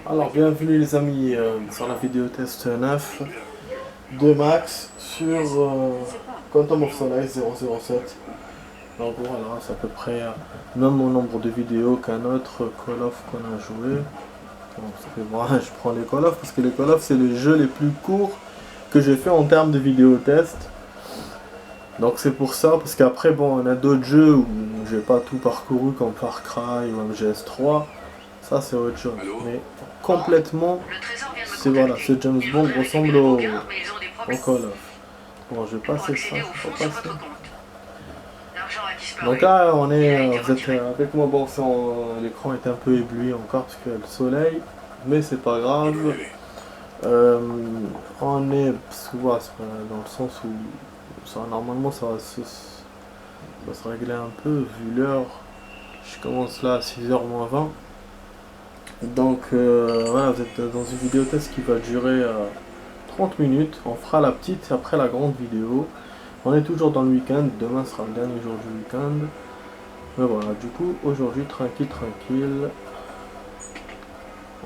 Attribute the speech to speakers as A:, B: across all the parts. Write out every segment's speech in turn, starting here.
A: Alors bienvenue les amis sur la vidéo test 9 de Max sur Quantum of Solace 007. Donc voilà, c'est à peu près le même nombre de vidéos qu'un autre Call of qu'on a joué. Bon, je prends les Call of parce que les Call of c'est les jeux les plus courts que j'ai fait en termes de vidéo test. Donc c'est pour ça, parce qu'après bon on a d'autres jeux où j'ai pas tout parcouru comme Far Cry ou MGS3. Ça c'est autre chose, mais complètement, c'est voilà, ce James Bond ressemble au Call of. Bon, je vais passer ça, je vais passer. Donc là, on est, vous êtes avec moi, bon, l'écran est un peu ébloui encore parce qu'il y a le soleil, mais c'est pas grave. On est, voilà, dans le sens où ça, normalement ça va se régler un peu vu l'heure. Je commence là à 6h moins 20. Donc voilà, vous êtes dans une vidéo test qui va durer 30 minutes. On fera la petite après la grande vidéo. On est toujours dans le week-end. Demain sera le dernier jour du week-end. Mais voilà, du coup, aujourd'hui, tranquille.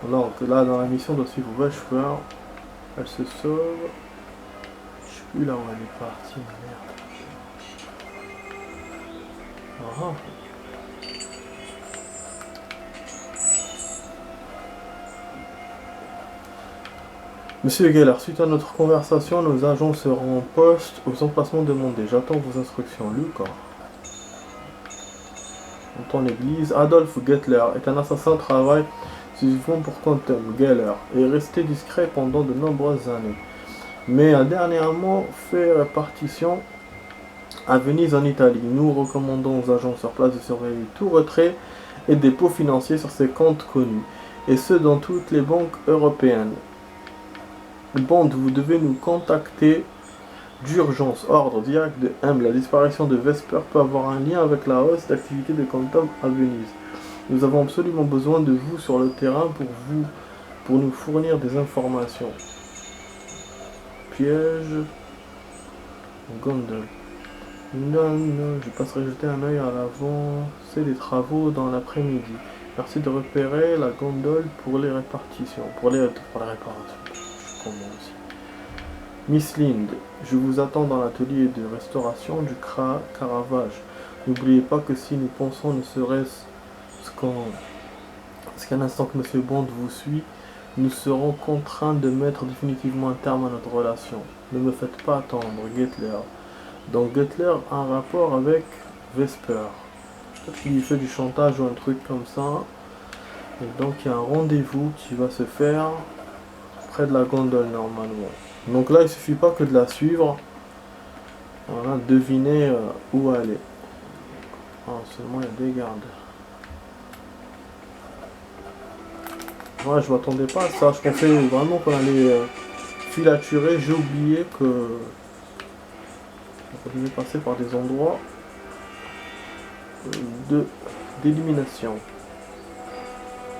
A: Alors que là, dans la mission, doit suivre Washford. Elle se sauve. Je sais plus là où elle est partie, merde. Ah. Monsieur Geller, suite à notre conversation, nos agents seront en poste aux emplacements demandés. J'attends vos instructions. Lucas. Dans ton église, Adolf Gettler est un assassin travaille exclusivement pour Quantum. Geller est resté discret pendant de nombreuses années, mais a dernièrement fait répartition à Venise en Italie. Nous recommandons aux agents sur place de surveiller tout retrait et dépôt financier sur ses comptes connus, et ce dans toutes les banques européennes. Bond, vous devez nous contacter d'urgence. Ordre direct de M. La disparition de Vesper peut avoir un lien avec la hausse d'activité de Quantum à Venise. Nous avons absolument besoin de vous sur le terrain pour nous fournir des informations. Piège. Gondole. Non, je passerai jeter un œil à l'avant. C'est des travaux dans l'après-midi. Merci de repérer la gondole pour les répartitions. Pour les réparations. Aussi. Miss Lind, je vous attends dans l'atelier de restauration du Caravage. N'oubliez pas que si nous pensons ne serait-ce qu'un instant que Monsieur Bond vous suit, nous serons contraints de mettre définitivement un terme à notre relation. Ne me faites pas attendre, Gettler. Donc Gettler a un rapport avec Vesper. Peut-être qu'il lui fait du chantage ou un truc comme ça. Et donc il y a un rendez-vous qui va se faire près de la gondole normalement. Donc là il suffit pas que de la suivre. Voilà, deviner où aller. Ah, seulement il y a des gardes. Ouais, je m'attendais pas à ça. Je pensais vraiment qu'on allait filaturer. J'ai oublié que on devait passer par des endroits d'élimination.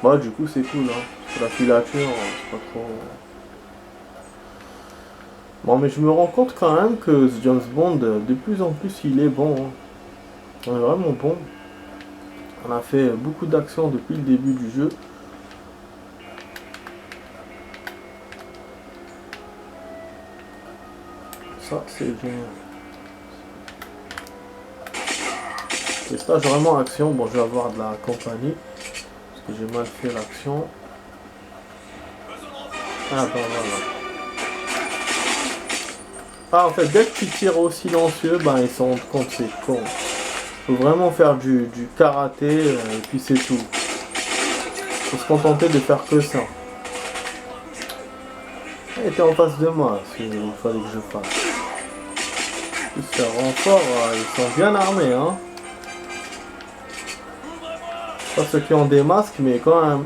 A: Bah du coup c'est cool hein. Parce que la filature c'est pas trop. Bon mais je me rends compte quand même que ce James Bond de plus en plus il est bon. Hein. Il est vraiment bon. On a fait beaucoup d'actions depuis le début du jeu. Ça c'est génial. Et stage vraiment action. Bon je vais avoir de la compagnie. Parce que j'ai mal fait l'action. Ah bah voilà. Ah en fait dès que tu tires au silencieux, ben ils se rendent compte c'est con. Faut vraiment faire du karaté et puis c'est tout. Faut se contenter de faire que ça. Il était en face de moi, il fallait que je fasse. Ce renfort, ils sont bien armés hein. Pas ceux qui ont des masques mais quand même.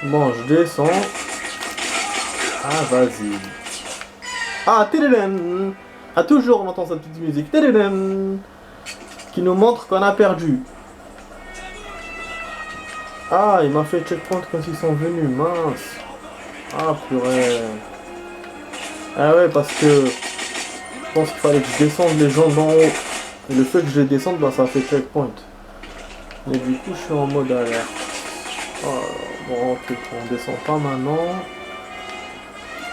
A: Bon je descends. Ah vas-y. Ah, télédem. Ah, toujours on entend cette petite musique. Télédem. Qui nous montre qu'on a perdu. Ah, il m'a fait checkpoint quand ils sont venus. Mince. Ah, purée. Ah ouais, parce que je pense qu'il fallait que je descende les gens d'en haut. Et le fait que je les descende, bah, ça fait checkpoint. Mais du coup, je suis en mode alerte. Oh, bon, ok, on descend pas maintenant.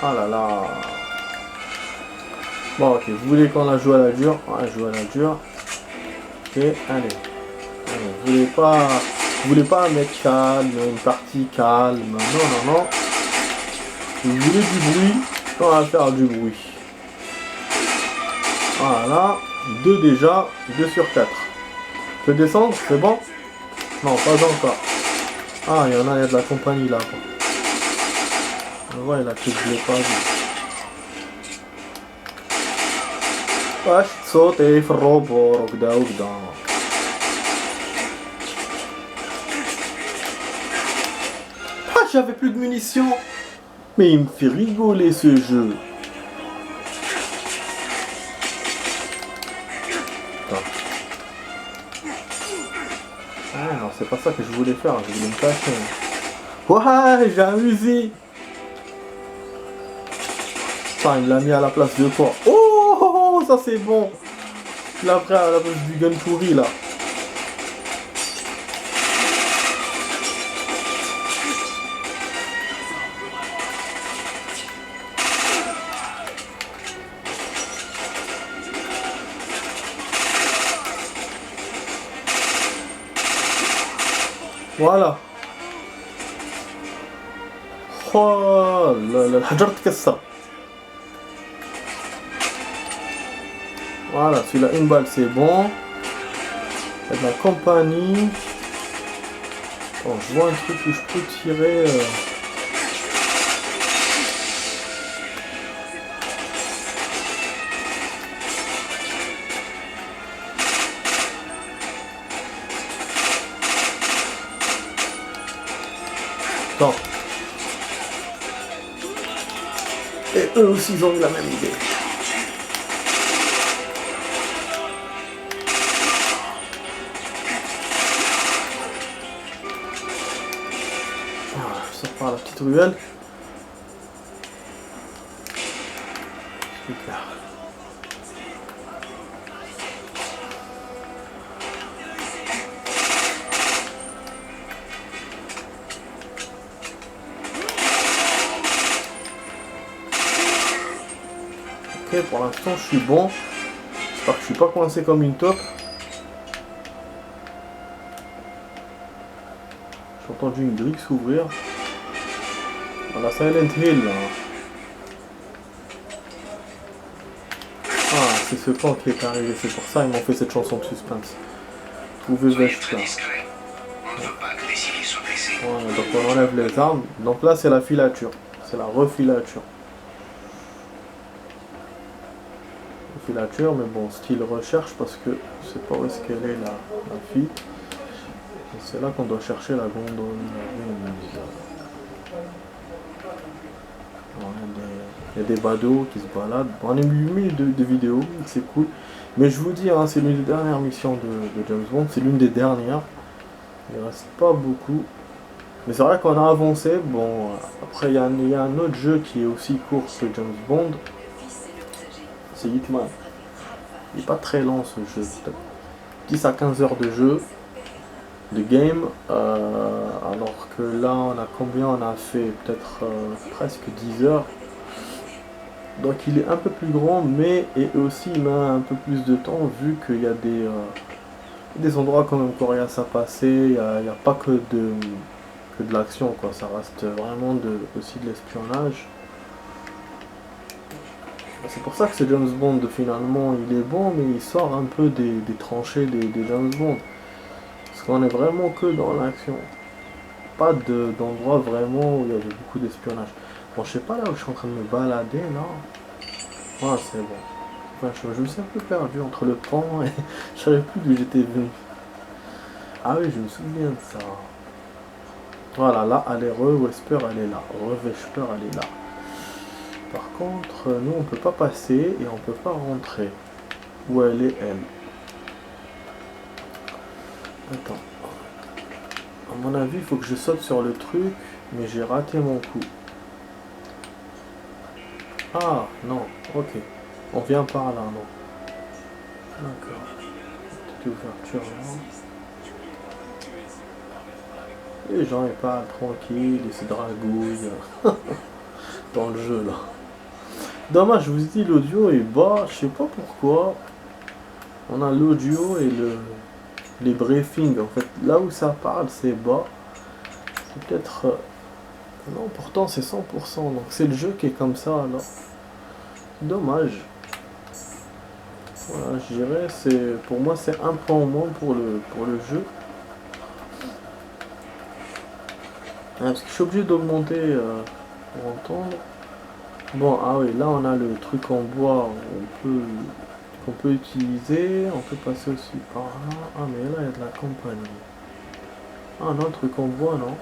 A: Ah là là. Bon, ok, vous voulez qu'on la joue à la dure? Ouais, joue à la dure. Ok, allez. Vous voulez pas un mec calme, une partie calme. Non, non, non. Vous voulez du bruit? On va faire du bruit. Voilà. 2 déjà. 2 sur 4. Je peux descendre? C'est bon? Non, pas encore. Ah, il y a de la compagnie là. Ouais, la tête, je l'ai pas vu. واش تصوتي في الروبور وكدا وكدا. Ah, j'avais plus de munitions. Mais il me fait rigoler ce jeu. Attends. Ah non, c'est pas ça que je voulais faire, je voulais me cacher. Ouais, j'ai amusé. Enfin, il l'a mis à la place de quoi? Oh, ça c'est bon. Il l'a pris à la place du gun pourri là. Voilà. Oh, الحجر تكسر. Voilà, celui-là, une balle, c'est bon. Il y a de la compagnie. Bon, je vois un truc où je peux tirer. Attends. Et eux aussi, ils ont eu la même idée. Par la petite ruelle. Super. Ok, pour l'instant je suis bon. J'espère que je suis pas coincé comme une taupe. J'ai entendu une grille s'ouvrir. Voilà, Silent Hill là. Ah, c'est ce camp qui est arrivé, c'est pour ça ils m'ont fait cette chanson de suspense. Trouvez Veshka. Voilà, donc on enlève les armes. Donc là c'est la filature. C'est la refilature. Filature, mais bon, style recherche parce que je sais pas où est-ce qu'elle est la fille. C'est là qu'on doit chercher la gondole. Il y a des badauds qui se baladent. Bon, on a mis de vidéos, c'est cool. Mais je vous dis, hein, c'est l'une des dernières missions de James Bond. C'est l'une des dernières. Il reste pas beaucoup. Mais c'est vrai qu'on a avancé. Bon, après il y a un autre jeu qui est aussi court que James Bond. C'est Hitman. Il n'est pas très long ce jeu. Peut-être 10 à 15 heures de jeu. De game, alors que là on a combien? On a fait peut-être presque 10 heures. Donc il est un peu plus grand, mais et aussi il met un peu plus de temps vu qu'il y a des endroits quand même coriaces à passer. Il n'y a pas que de l'action, quoi. Ça reste vraiment aussi de l'espionnage. C'est pour ça que ce James Bond finalement il est bon, mais il sort un peu des tranchées des James Bond. Parce qu'on est vraiment que dans l'action. Pas d'endroit vraiment où il y avait beaucoup d'espionnage. Bon, je sais pas là où je suis en train de me balader là. Ouais, c'est bon. Enfin, je me suis un peu perdu entre le pont et je savais plus d'où j'étais venu. Ah oui, je me souviens de ça. Voilà, là, elle est Wesper, elle est là. Vesper, elle est là. Par contre, nous, on peut pas passer et on peut pas rentrer. Où elle est, elle? Attends. À mon avis, il faut que je saute sur le truc, mais j'ai raté mon coup. Ah, non, ok. On vient par là, non. D'accord. Petite ouverture là. Les gens ils parlent tranquille, ils se dragouillent dans le jeu là. Dommage, je vous dis l'audio est bas, je sais pas pourquoi. On a l'audio et les briefings en fait. Là où ça parle c'est bas. C'est peut-être... non, pourtant c'est 100%, donc c'est le jeu qui est comme ça alors. Dommage. Voilà, je dirais, pour moi c'est un point au moins pour le jeu. Parce que je suis obligé d'augmenter pour entendre. Bon, ah oui, là on a le truc en bois qu'on peut utiliser. On peut passer aussi par là. Ah mais là il y a de la compagnie. Ah non, le truc en bois non.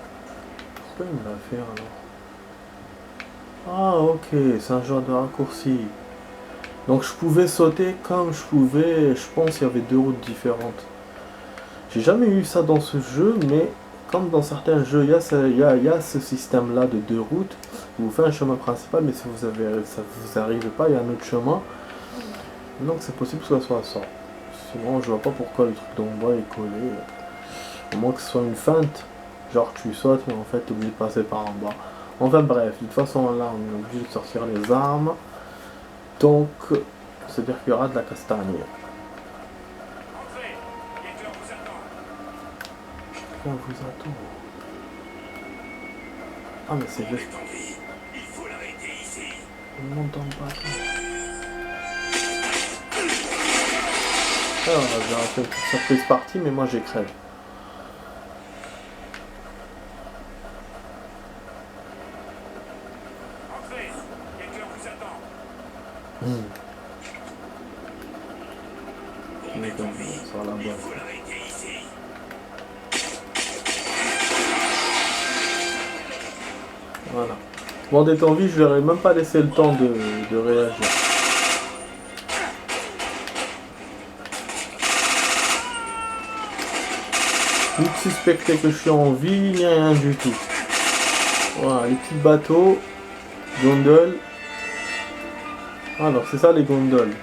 A: Pourquoi il me l'a fait alors? Ah ok, c'est un genre de raccourci. Donc je pouvais sauter comme je pouvais. Je pense qu'il y avait deux routes différentes. J'ai jamais eu ça dans ce jeu, mais comme dans certains jeux, il y a ce système-là de deux routes. Vous faites un chemin principal, mais si ça vous arrive pas, il y a un autre chemin. Donc c'est possible que ce soit ça. Sinon, je vois pas pourquoi le truc d'en bas est collé. Au moins que ce soit une feinte. Genre tu sautes, mais en fait tu oublies de passer par en bas. Enfin bref, de toute façon là, on est obligé de sortir les armes. Donc, c'est-à-dire qu'il y aura de la castagne. On vous attend. Ah mais c'est juste. On monte en bas. Alors, j'ai raté une petite surprise partie, mais moi j'ai crève. Sur la base. Voilà. Bon, d'être en vie, je leur ai même pas laissé le temps de réagir. Ni de suspecter que je suis en vie, ni rien du tout. Voilà, les petits bateaux, gondoles. Alors, c'est ça les gondoles.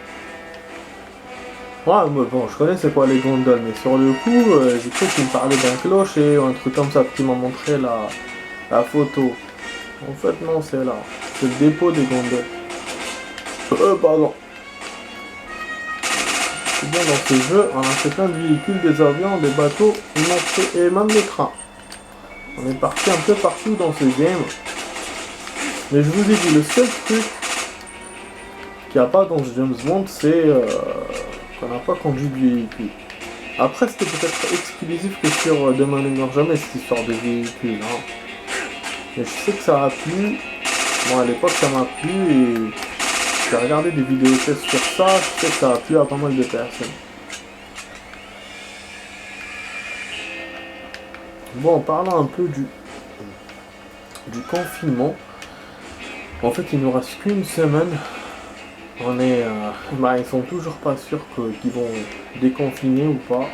A: Ouais, mais bon, je connais c'est quoi les gondoles, mais sur le coup, j'ai cru qu'il me parlait d'un clocher ou un truc comme ça, qui m'a montré la photo. En fait, non, c'est là. C'est le dépôt des gondoles. Pardon. C'est bien, dans ce jeu, on a fait plein de véhicules, des avions, des bateaux, et même des trains. On est parti un peu partout dans ce game. Mais je vous ai dit, le seul truc qu'il n'y a pas dans ce James Bond, c'est qu'on n'a pas conduit de véhicule. Après, c'était peut-être exclusif que sur Demain ne meurt jamais, cette histoire de véhicule. Hein. Mais je sais que ça a plu. Bon, à l'époque, ça m'a plu et j'ai regardé des vidéos tests sur ça. Je sais que ça a plu à pas mal de personnes. Bon, en parlant un peu du confinement, en fait, il nous reste qu'une semaine. On est, ils sont toujours pas sûrs qu'ils vont déconfiner ou pas.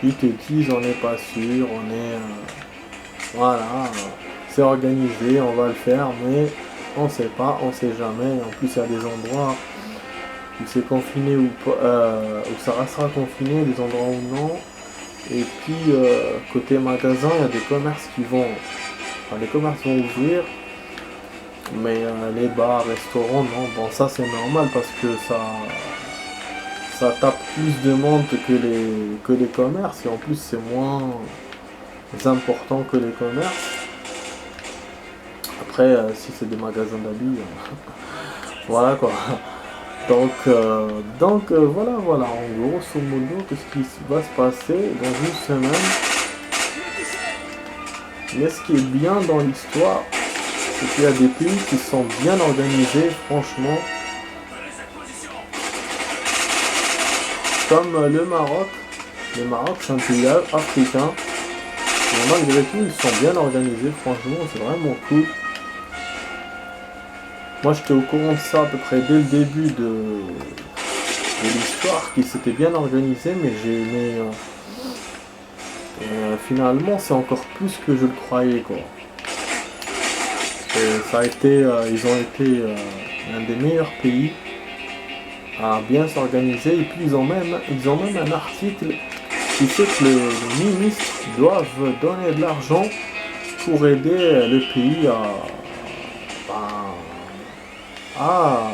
A: Ils te disent, on n'est pas sûr, on est, voilà, c'est organisé, on va le faire, mais on sait pas, on sait jamais. En plus, il y a des endroits où c'est confiné ou pas, où ça restera confiné, des endroits où non. Et puis, côté magasin, il y a des commerces qui vont, enfin, les commerces vont ouvrir. Mais les bars, restaurants, non, bon ça c'est normal parce que ça tape plus de monde que les commerces et en plus c'est moins important que les commerces. Après si c'est des magasins d'habits, voilà quoi. Donc voilà, en grosso modo qu'est-ce qui va se passer dans une semaine. Mais ce qui est bien dans l'histoire, c'est qu'il y a des pays qui sont bien organisés, franchement. Comme le Maroc. Le Maroc, c'est un pays africain. Mais malgré tout, ils sont bien organisés, franchement, c'est vraiment cool. Moi, j'étais au courant de ça à peu près dès le début de l'histoire, qu'ils s'étaient bien organisés, mais finalement, c'est encore plus que je le croyais, quoi. Ça a été, ils ont été un des meilleurs pays à bien s'organiser et puis ils ont même un article qui fait que les ministres doivent donner de l'argent pour aider le pays à,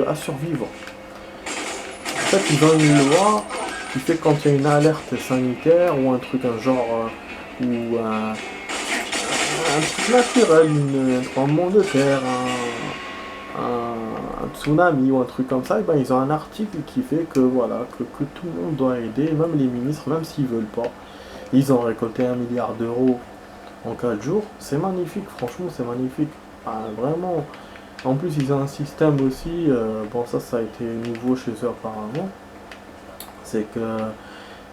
A: à survivre. En fait, ils ont une loi qui fait que quand il y a une alerte sanitaire ou un truc, un genre, ou un truc naturel, un tremblement de terre, un tsunami ou un truc comme ça, et ben ils ont un article qui fait que voilà, que tout le monde doit aider, même les ministres, même s'ils veulent pas. Ils ont récolté 1 milliard d'euros en 4 jours. C'est magnifique, franchement, c'est magnifique. Ah, vraiment. En plus, ils ont un système aussi, bon ça a été nouveau chez eux apparemment, c'est que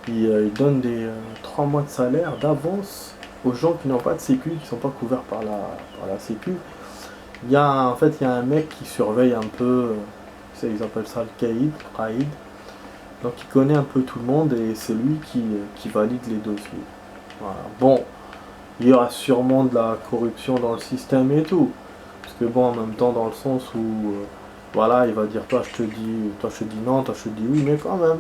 A: ils donnent des 3 mois de salaire d'avance aux gens qui n'ont pas de sécu, qui ne sont pas couverts par la sécu. En fait, il y a un mec qui surveille un peu, ils appellent ça le Caïd, donc il connaît un peu tout le monde et c'est lui qui valide les dossiers. Voilà. Bon, il y aura sûrement de la corruption dans le système et tout, parce que bon, en même temps, dans le sens où, voilà, il va dire toi je te dis non, toi je te dis oui, mais quand même.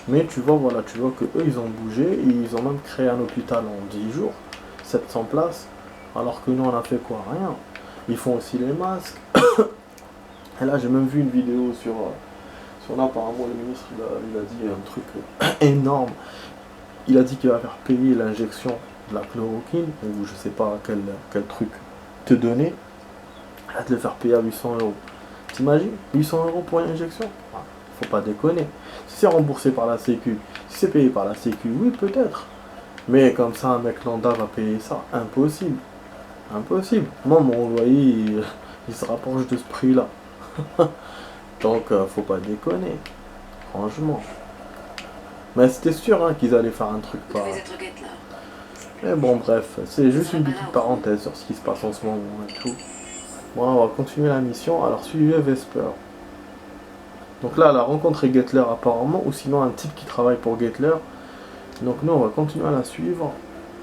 A: Mais tu vois, voilà, tu vois que eux ils ont bougé et ils ont même créé un hôpital en 10 jours, 700 places, alors que nous on a fait quoi? Rien. Ils font aussi les masques. Et là j'ai même vu une vidéo sur là, apparemment le ministre il a dit un truc énorme. Il a dit qu'il va faire payer l'injection de la chloroquine, ou je sais pas quel truc te donner, il va te le faire payer à 800 euros. T'imagines 800 euros pour une injection? Faut pas déconner. Si c'est remboursé par la sécu, si c'est payé par la sécu, oui peut-être. Mais comme ça un mec lambda va payer ça, impossible. Impossible. Moi mon loyer il se rapproche de ce prix là. Donc faut pas déconner. Franchement. Mais c'était sûr hein, qu'ils allaient faire un truc pareil. Mais bon bref, c'est juste une petite parenthèse sur ce qui se passe en ce moment et tout. Bon on va continuer la mission. Alors suivez Vesper. Donc là elle a rencontré Gettler apparemment, ou sinon un type qui travaille pour Gettler. Donc nous on va continuer à la suivre.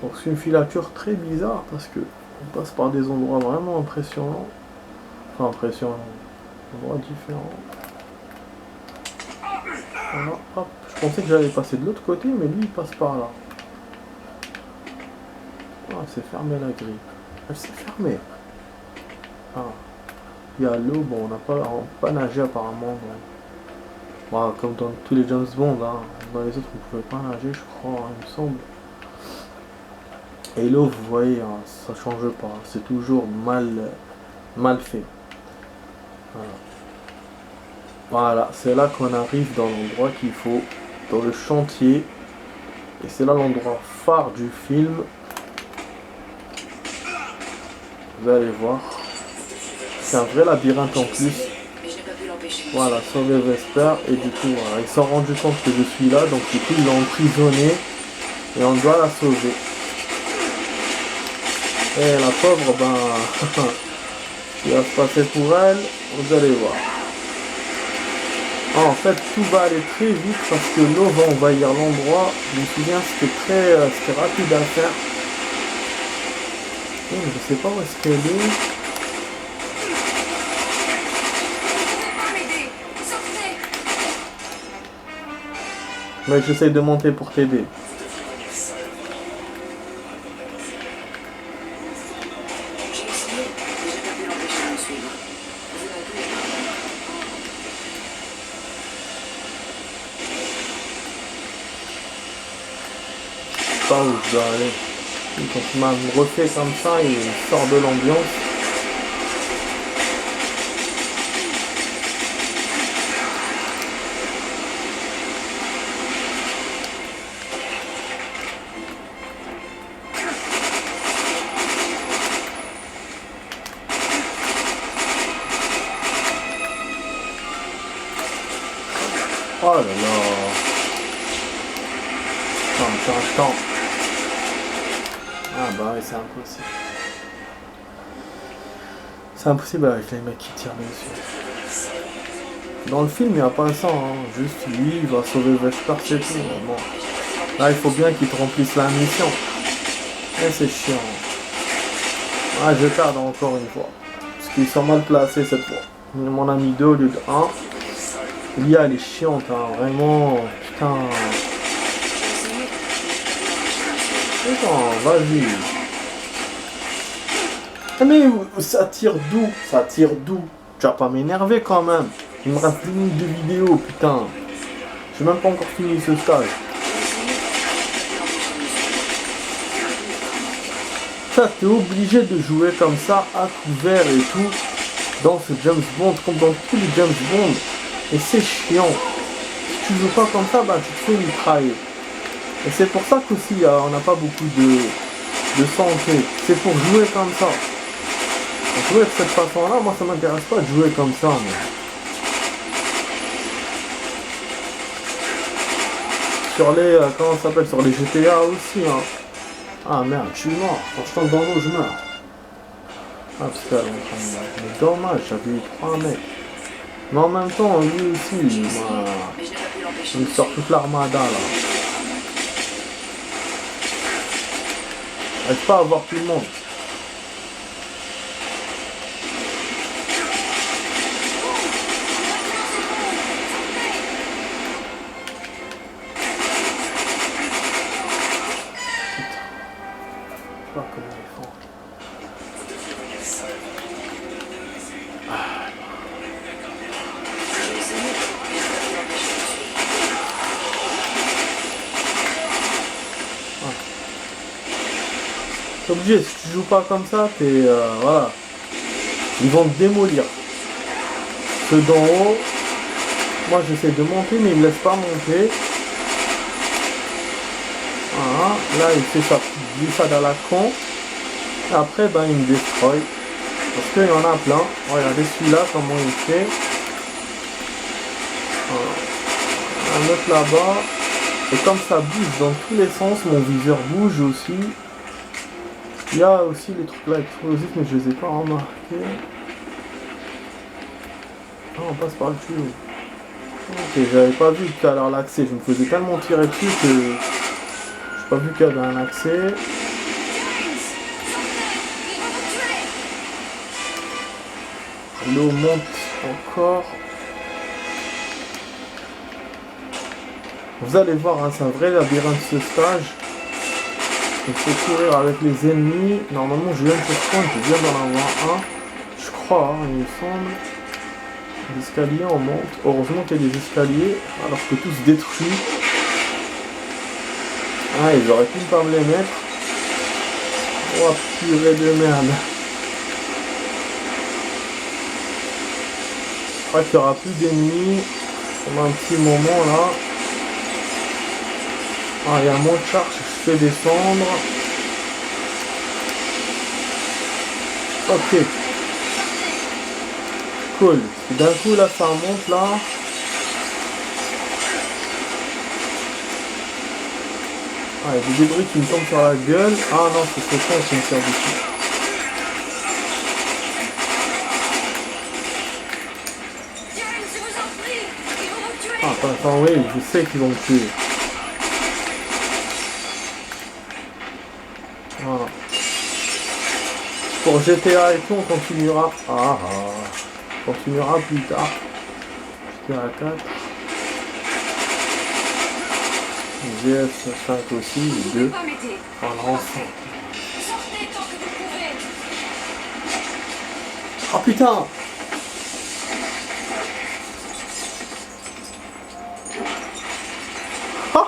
A: Donc c'est une filature très bizarre parce que on passe par des endroits vraiment impressionnants. Enfin impressionnants. Endroits différents. Voilà, hop. Je pensais que j'allais passer de l'autre côté, mais lui il passe par là. Ah, c'est fermé la grille. Elle s'est fermée. Ah. Il y a l'eau, bon on n'a pas nagé apparemment. Voilà, comme dans tous les James Bond, hein. Dans les autres on pouvait pas nager je crois, hein, il me semble. Et l'eau vous voyez, hein, ça change pas, c'est toujours mal fait. Voilà. Voilà, c'est là qu'on arrive dans l'endroit qu'il faut, dans le chantier. Et c'est là l'endroit phare du film. Vous allez voir. C'est un vrai labyrinthe en plus. Voilà, sauver Vesper. Et du coup, voilà, ils se sont rendus compte que je suis là. Donc du coup, ils l'ont emprisonnée. Et on doit la sauver. Et la pauvre, ben... ce qui va se passer pour elle, vous allez voir. Ah, en fait, tout va aller très vite parce que l'eau va envahir l'endroit. Je me souviens, c'était rapide à faire. Et je sais pas où est-ce qu'elle est. Mais j'essaye de monter pour t'aider. Où je dois aller. Et quand il m'a refait comme ça, il sort de l'ambiance. Oh là là. Attends. Ah bah ouais, c'est impossible. C'est impossible avec les mecs qui tirent dessus. Dans le film, il n'y a pas ça, hein. Juste lui, il va sauver Vesper, c'est tout. Bon. Là, il faut bien qu'il te remplisse la mission. Et c'est chiant. Ah, je perds encore une fois. Parce qu'ils sont mal placés cette fois. Mon ami 2 au lieu de 1. L'IA, elle est chiante, hein. Vraiment. Putain. Attends, vas-y. Ah, mais ça tire d'où? Ça tire d'où? Tu vas pas m'énerver quand même. Il me reste 10 minutes de vidéo, putain. J'ai même pas encore fini ce stage. Ça, t'es obligé de jouer comme ça, à couvert et tout, dans ce James Bond, comme dans tous les James Bond. Et c'est chiant. Si tu joues pas comme ça, bah tu te fais mitrailler. Et c'est pour ça qu'aussi, on n'a pas beaucoup de santé. C'est pour jouer comme ça. Jouer de cette façon-là, moi ça m'intéresse pas de jouer comme ça. Mais... sur les, comment ça s'appelle, sur les GTA aussi. Hein. Ah merde, je suis mort. Quand je tombe dans l'eau, je meurs. Ah putain, mais dommage, j'avais eu 3 mecs. Mais en même temps, lui aussi, il me sort toute l'armada là. J'arrive pas à voir tout le monde. T'es obligé, si tu joues pas comme ça, t'es... voilà. Ils vont te démolir. Ceux d'en haut, moi j'essaie de monter, mais ils me laissent pas monter. Voilà. Là, il fait sa petite glissade à la con. Et après, ben, il me destroy. Parce qu'il y en a plein. Regardez celui-là, comment il fait. Voilà. Un autre là-bas. Et comme ça bouge dans tous les sens, mon viseur bouge aussi. Il y a aussi les trucs là explosifs, mais je les ai pas remarqués. Ah, on passe par le tuyau. Ok, j'avais pas vu tout à l'heure l'accès. Je me faisais tellement tirer dessus que j'ai pas vu qu'il y avait un accès. L'eau monte encore. Vous allez voir, hein, c'est un vrai labyrinthe ce stage. Il faut courir avec les ennemis. Normalement, je viens de ce point, je viens d'en avoir un. Je crois, hein, il me semble. L'escalier, on monte. Heureusement qu'il y a des escaliers, alors que tout se détruit. Ah, ils auraient pu pas me les mettre. Oh, purée de merde. Je crois qu'il n'y aura plus d'ennemis pendant un petit moment là. Ah, il y a moins de charge, je fais descendre. Ok. Cool. D'un coup là ça remonte là. Ah, il y a des débris qui me tombent sur la gueule. Ah non, c'est ce con qui me sert dessus. Ah, attends, oui, je sais qu'ils vont me tuer. Voilà. Pour GTA et tout, on continuera. On continuera plus tard. GTA 4. GS5 aussi, les deux. Voilà, ensemble. Oh putain! Ah!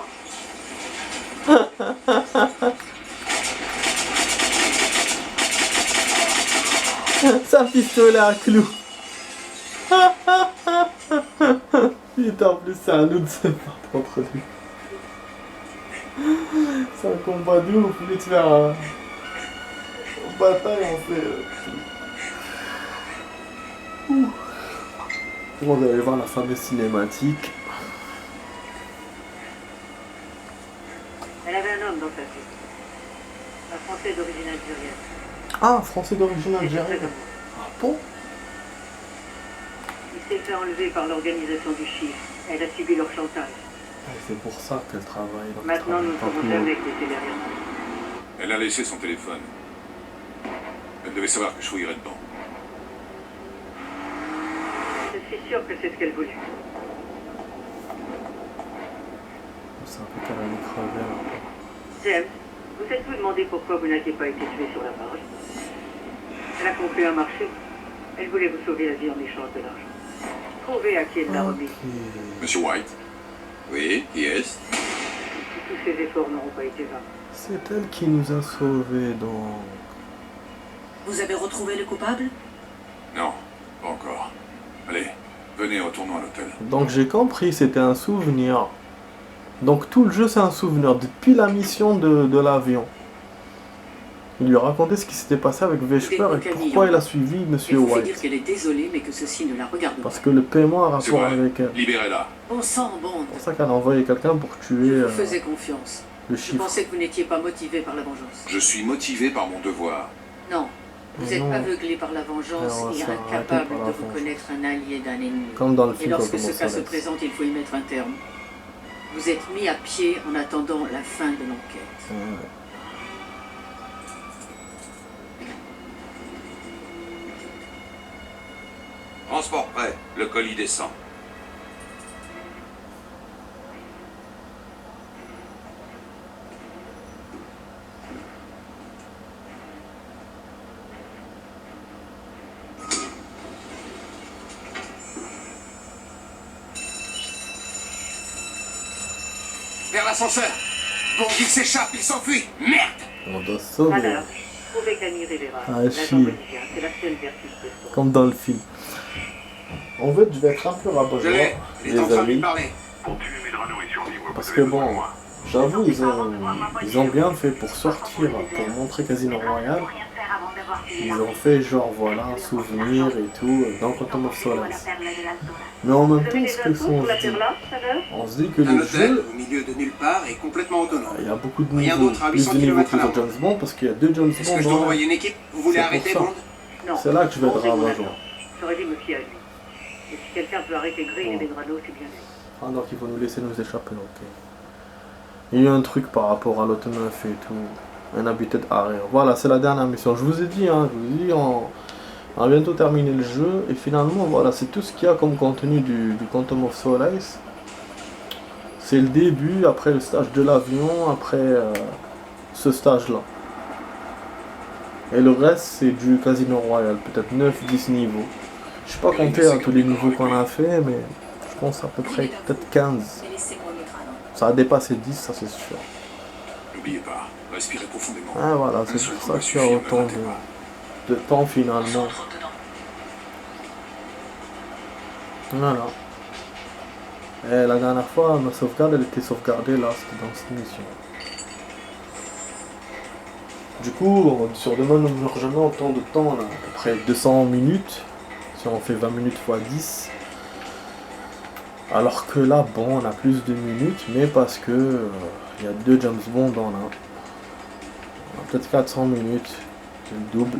A: C'est un pistolet à clous. Putain, en plus c'est un autre se battre contre lui. C'est un combat de ouf, au lieu de faire un bataille, on fait... Bon, vous allez voir la fameuse cinématique.
B: Elle avait un homme dans sa vie. Un Français d'origine algérienne.
A: Ah, Français d'origine algérienne. Ah bon?
B: Il s'est fait enlever par l'organisation du chiffre. Elle a subi leur chantage.
A: C'est pour ça qu'elle travaille.
B: Maintenant, nous ne saurons jamais qui était derrière nous.
C: Elle a laissé son téléphone. Elle devait savoir que je fouillerais dedans.
B: Je suis sûr que c'est ce qu'elle voulait.
A: C'est un peu qu'elle allait crever là.
B: James, Vous êtes-vous demandé pourquoi vous n'aviez pas été tué sur la barge? Elle a conclu un marché. Elle voulait vous sauver la vie en échange de l'argent. Trouvez à qui elle l'a remis.
C: Monsieur White? Oui, qui est-ce?
B: Tous ces efforts n'auront pas été vains.
A: C'est elle qui nous a sauvés, donc.
D: Vous avez retrouvé le coupable?
C: Non, pas encore. Allez, venez, retournons à l'hôtel.
A: Donc j'ai compris, c'était un souvenir. Donc tout le jeu c'est un souvenir, depuis la mission de l'avion. Il lui a raconté ce qui s'était passé avec Vesper et pourquoi il a suivi Monsieur
D: Il faut dire
A: White.
D: qu'elle est désolée, mais que ceci ne la regarde pas.
A: Parce que le paiement a
C: C'est
A: rapport
C: vrai.
A: avec elle.
C: Libérez-la.
D: Bon sang, Bond.
A: C'est pour ça qu'elle a envoyé quelqu'un pour tuer
D: Je vous faisais confiance.
A: le
D: Je
A: chiffre.
D: pensais que vous n'étiez pas motivé par la vengeance.
C: Je suis motivé par mon devoir.
D: Non. Vous êtes
A: Non.
D: aveuglé par la vengeance
A: Non,
D: et
A: ça,
D: incapable
A: arrêtez par la
D: de
A: vengeance.
D: reconnaître un allié d'un ennemi.
A: Comme dans le
D: Et
A: film
D: lorsque
A: Quantum
D: ce
A: of
D: cas se
A: Solace.
D: présente, il faut y mettre un terme. Vous êtes mis à pied en attendant la fin de l'enquête.
A: Ouais.
C: Transport prêt. Le colis descend. Vers l'ascenseur. Bon, il s'échappe, il s'enfuit. Merde!
A: On doit sauver.
B: Alors, trouvez Camille Rivera.
A: Ah,
B: L'agent
A: chier.
B: bolivien. C'est la seule vertu de ce
A: Comme dans le film. En fait, je vais être un peu
C: Je
A: rabat-joie,
C: l'ai. Il est en
A: les
C: train de lui
A: amis.
C: parler.
A: Parce que bon, j'avoue, ils ont bien fait pour sortir, pour montrer Casino Royale. Ils ont fait genre voilà, souvenir et tout, dans Quantum of Solace. Mais en même
B: Vous avez
A: temps, ce
B: des
A: que
B: infos
A: on
B: pour la
A: se dit,
B: faire là, tout à l'heure?
A: on se dit que
C: Un
A: le
C: hôtel
A: jeu,
C: au milieu de nulle part et complètement autonome.
A: il y a beaucoup de
C: Rien
A: niveaux,
C: d'autre à
A: plus
C: 800
A: de niveaux
C: kilomètres
A: que
C: à
A: sur
C: l'heure.
A: James Bond, parce qu'il y a 2 James
C: Est-ce que
A: Bond
C: je dois
A: dans
C: envoyer une équipe? Vous voulez
A: C'est pour
C: arrêter
A: ça.
C: Bond?
B: Non.
A: C'est là que je vais être
B: Rangez-vous
A: rabat-joie.
B: là-dedans. J'aurais dû me fier à lui. Et si quelqu'un peut arrêter Green et Medrano, c'est bien lui.
A: Ah donc il faut nous laisser nous échapper, ok. Il y a eu un truc par rapport à l'autre meuf et tout. Un habitat area. Voilà, c'est la dernière mission. Je vous ai dit, on a bientôt terminé le jeu. Et finalement, voilà, c'est tout ce qu'il y a comme contenu du Quantum of Solace. C'est le début, après le stage de l'avion, après ce stage-là. Et le reste, c'est du Casino Royale. Peut-être 9-10 niveaux. Je sais pas compter tous les niveaux qu'on a fait, mais je pense à peu près peut-être 15.
D: Et laissez-moi le crâne.
A: Ça a dépassé 10, ça c'est sûr.
C: N'oubliez pas, respirez profondément.
A: Ah voilà, c'est
C: seul
A: pour
C: coup
A: ça
C: va
A: qu'il y a
C: suffire,
A: autant
C: ne ratez pas.
A: de temps finalement. Voilà. Et la dernière fois, ma sauvegarde, elle était sauvegardée là, c'était dans cette mission. Du coup, sur demain, nous ne jamais autant de temps, là, à peu près 200 minutes. Si on fait 20 minutes x 10. Alors que là, bon, on a plus de minutes, mais parce que il y a 2 James Bond dans là. On a peut-être 400 minutes, c'est le double.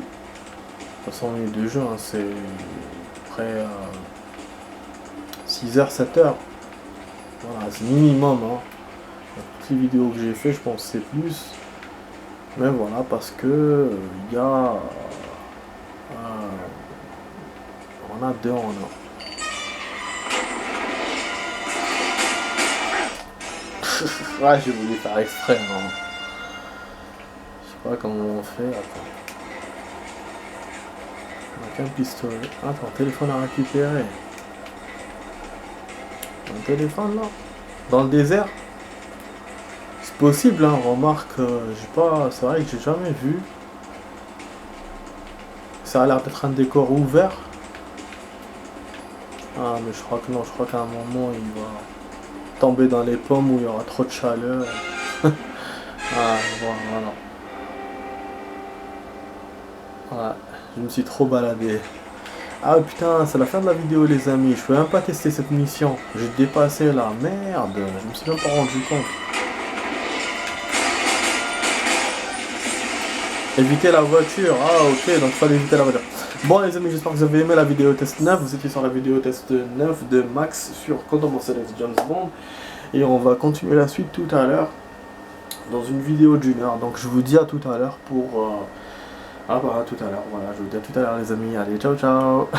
A: 400 minutes de jeu, hein, c'est à peu près 6h, 7h. Voilà, c'est minimum. Hein. Toutes les vidéos que j'ai fait, je pense que c'est plus. Mais voilà, parce que il y a. On a 2 en a. Ouais, j'ai voulu faire exprès. Hein. Je sais pas comment on fait. Attends. On a qu'un pistolet. Attends, téléphone à récupérer. Un téléphone là? Dans le désert? C'est possible, hein, remarque, j'ai pas. C'est vrai que j'ai jamais vu. Ça a l'air d'être un décor ouvert. Ah mais je crois que non, je crois qu'à un moment il va tomber dans les pommes où il y aura trop de chaleur. Ah voilà. Ouais, je me suis trop baladé. Ah putain, c'est la fin de la vidéo les amis, je peux même pas tester cette mission. J'ai dépassé la merde, je me suis même pas rendu compte. Éviter la voiture, ah ok, donc il fallait éviter la voiture. Bon les amis, j'espère que vous avez aimé la vidéo test 9, vous étiez sur la vidéo test 9 de Max sur Quantum of Solace James Bond. Et on va continuer la suite tout à l'heure, dans une vidéo d'1 heure. Donc je vous dis à tout à l'heure pour... Ah bah à tout à l'heure, voilà, je vous dis à tout à l'heure les amis, allez ciao ciao.